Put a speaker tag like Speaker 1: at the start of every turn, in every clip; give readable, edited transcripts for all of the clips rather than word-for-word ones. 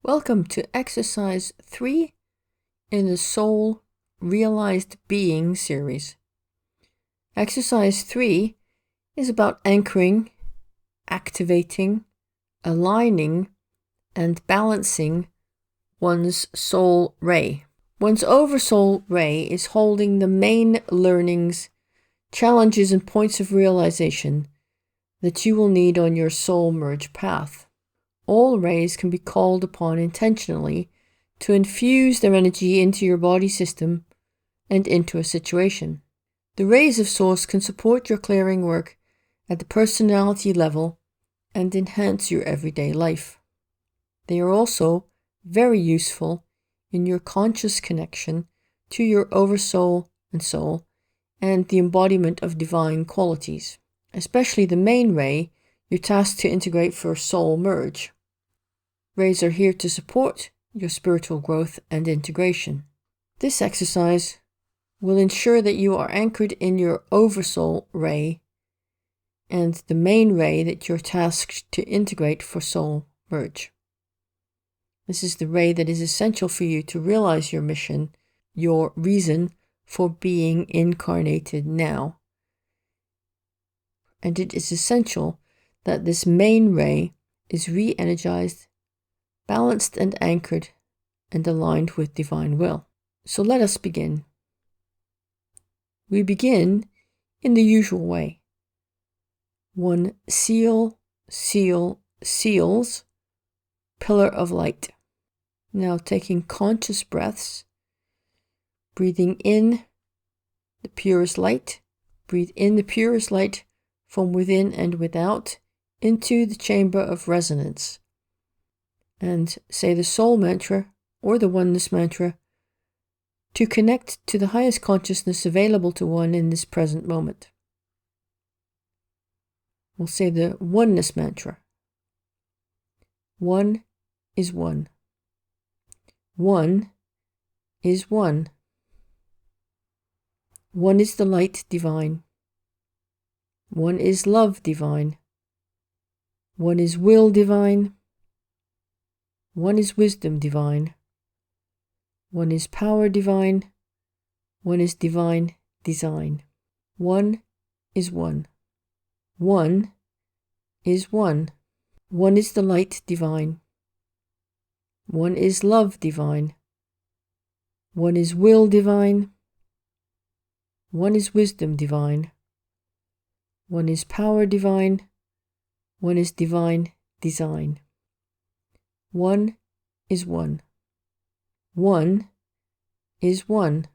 Speaker 1: Welcome to exercise 3 in the Soul Realized Being series. Exercise 3 is about anchoring, activating, aligning, and balancing one's soul ray. One's oversoul ray is holding the main learnings, challenges, and points of realization that you will need on your soul merge path. All rays can be called upon intentionally to infuse their energy into your body system and into a situation. The rays of Source can support your clearing work at the personality level and enhance your everyday life. They are also very useful in your conscious connection to your oversoul and soul and the embodiment of divine qualities, especially the main ray you're tasked to integrate for soul merge. Rays are here to support your spiritual growth and integration. This exercise will ensure that you are anchored in your oversoul ray and the main ray that you're tasked to integrate for soul merge. This is the ray that is essential for you to realize your mission, your reason for being incarnated now. And it is essential that this main ray is re-energized, balanced and anchored, and aligned with divine will. So let us begin. We begin in the usual way. One seal, seals, pillar of light. Now taking conscious breaths, breathing in the purest light, breathe in the purest light from within and without into the chamber of resonance. And say the soul mantra or the oneness mantra to connect to the highest consciousness available to one in this present moment. We'll say the oneness mantra. One is one. One is one. One is the light divine. One is love divine. One is will divine. One is wisdom divine. One is power divine. One is divine design. One is one. One is one. One is the light divine. One is love divine. One is will divine. One is wisdom divine. One is power divine. One is divine design. One is one. One is one.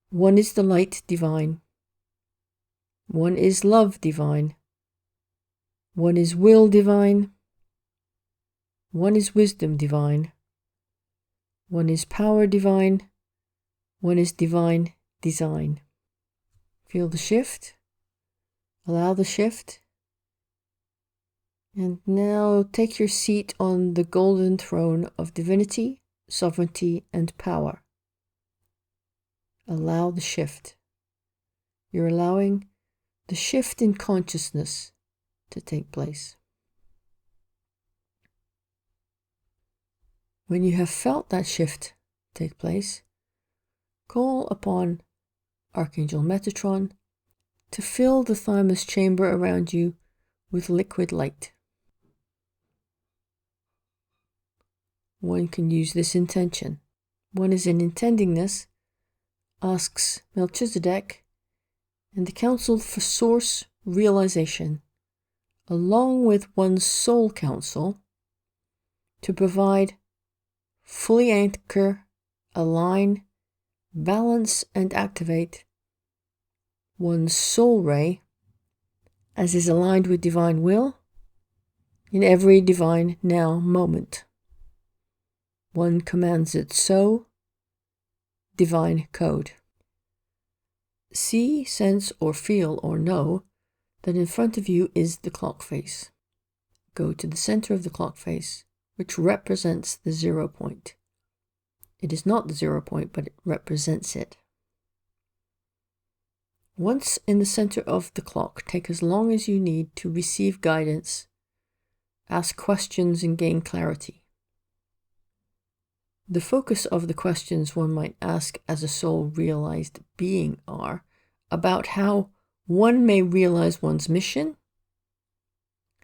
Speaker 1: One is the light divine. One is love divine. One is will divine. One is wisdom divine. One is power divine. One is divine design. Feel the shift. Allow the shift. And now take your seat on the golden throne of divinity, sovereignty, and power. Allow the shift. You're allowing the shift in consciousness to take place. When you have felt that shift take place, call upon Archangel Metatron to fill the thymus chamber around you with liquid light. One can use this intention. One is in intending this, asks Melchizedek and the Council for Source Realization, along with one's soul council, to provide, fully anchor, align, balance, and activate one's soul ray as is aligned with divine will in every divine now moment. One commands it so. Divine code. See, sense, or feel, or know that in front of you is the clock face. Go to the center of the clock face, which represents the 0 point. It is not the 0 point, but it represents it. Once in the center of the clock, take as long as you need to receive guidance, ask questions, and gain clarity. The focus of the questions one might ask as a soul-realized being are about how one may realize one's mission,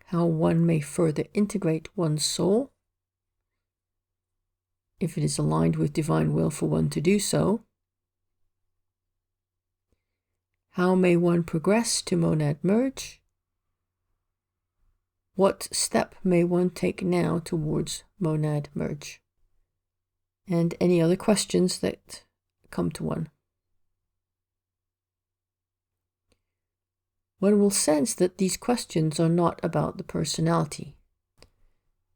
Speaker 1: how one may further integrate one's soul, if it is aligned with divine will for one to do so, how may one progress to monad merge, what step may one take now towards monad merge, and any other questions that come to one. One will sense that these questions are not about the personality.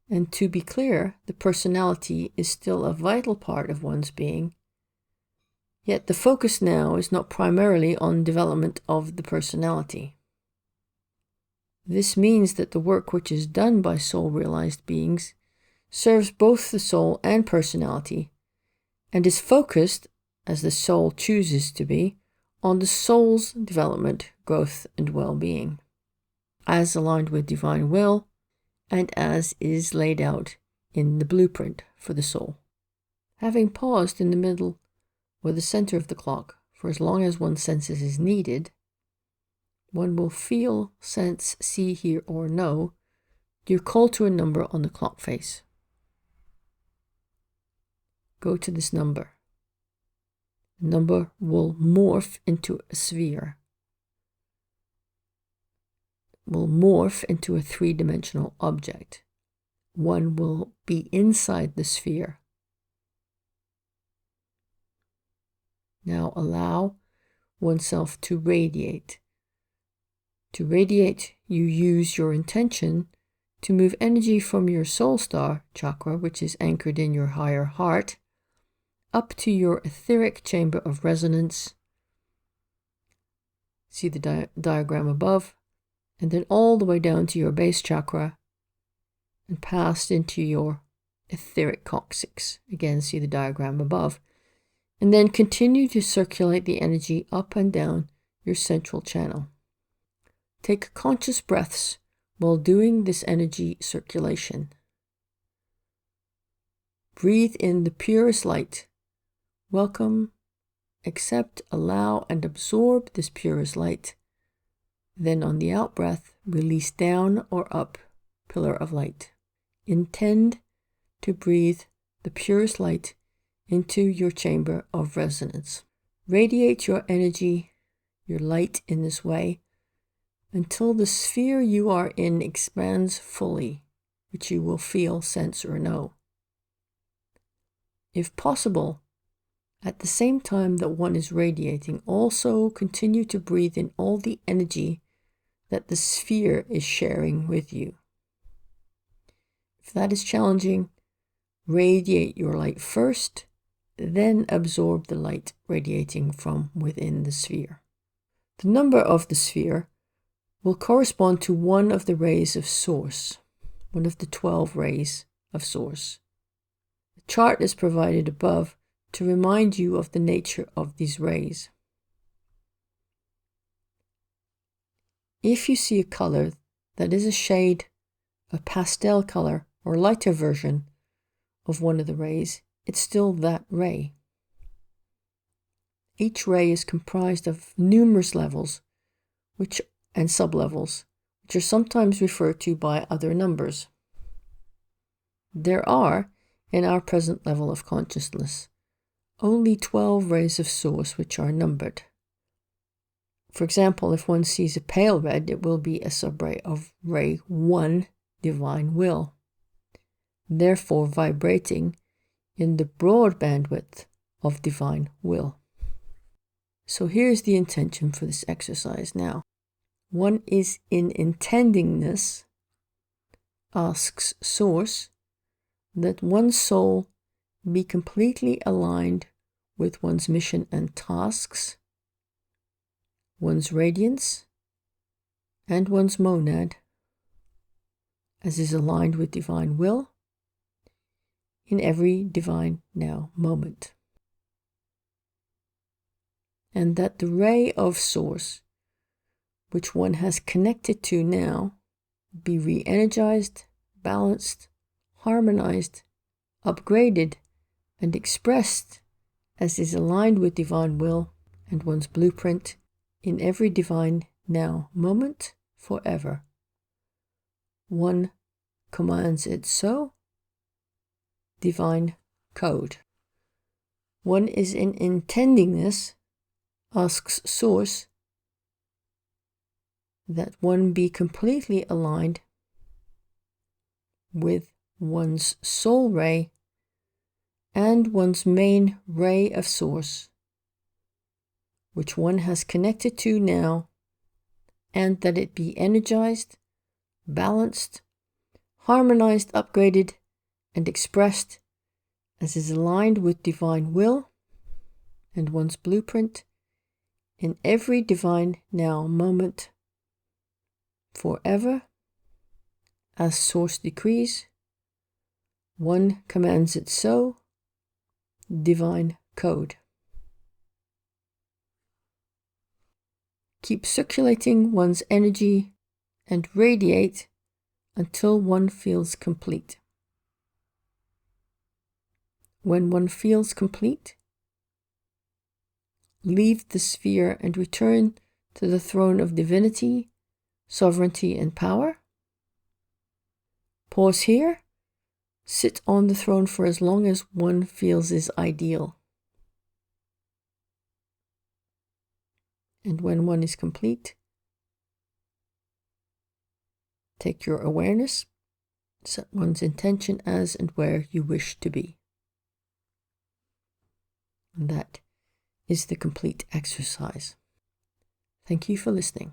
Speaker 1: And to be clear, the personality is still a vital part of one's being, yet the focus now is not primarily on development of the personality. This means that the work which is done by soul-realized beings serves both the soul and personality, and is focused, as the soul chooses to be, on the soul's development, growth, and well-being, as aligned with divine will, and as is laid out in the blueprint for the soul. Having paused in the middle or the center of the clock for as long as one senses is needed, one will feel, sense, see, hear, or know your call to a number on the clock face. Go to this number. The number will morph into a sphere, will morph into a three-dimensional object. One will be inside the sphere. Now allow oneself to radiate. To radiate, you use your intention to move energy from your soul star chakra, which is anchored in your higher heart, up to your etheric chamber of resonance. See the diagram above, and then all the way down to your base chakra and past into your etheric coccyx. Again, see the diagram above. And then continue to circulate the energy up and down your central channel. Take conscious breaths while doing this energy circulation. Breathe in the purest light. Welcome, accept, allow, and absorb this purest light. Then on the out-breath, release down or up, pillar of light. Intend to breathe the purest light into your chamber of resonance. Radiate your energy, your light in this way, until the sphere you are in expands fully, which you will feel, sense, or know. If possible, at the same time that one is radiating, also continue to breathe in all the energy that the sphere is sharing with you. If that is challenging, radiate your light first, then absorb the light radiating from within the sphere. The number of the sphere will correspond to one of the rays of Source, one of the 12 rays of Source. The chart is provided above to remind you of the nature of these rays. If you see a color that is a shade, a pastel color, or lighter version of one of the rays, it's still that ray. Each ray is comprised of numerous levels and sublevels, which are sometimes referred to by other numbers. There are, in our present level of consciousness, only 12 rays of Source which are numbered. For example, if one sees a pale red, it will be a subray of ray 1, divine will, therefore vibrating in the broad bandwidth of divine will. So here's the intention for this exercise now. One is in intendingness, asks Source that one's soul be completely aligned with one's mission and tasks, one's radiance, and one's monad, as is aligned with divine will in every divine now moment. And that the ray of Source, which one has connected to now, be re-energized, balanced, harmonized, upgraded, and expressed as is aligned with divine will and one's blueprint in every divine now moment forever. One commands it so. Divine code. One is in intending this, asks Source, that one be completely aligned with one's soul ray and one's main ray of Source, which one has connected to now, and that it be energized, balanced, harmonized, upgraded, and expressed as is aligned with divine will and one's blueprint in every divine now moment forever, as Source decrees. One commands it so. Divine code. Keep circulating one's energy and radiate until one feels complete. When one feels complete, leave the sphere and return to the throne of divinity, sovereignty, and power. Pause here. Sit on the throne for as long as one feels is ideal. And when one is complete, take your awareness, set one's intention as and where you wish to be. And that is the complete exercise. Thank you for listening.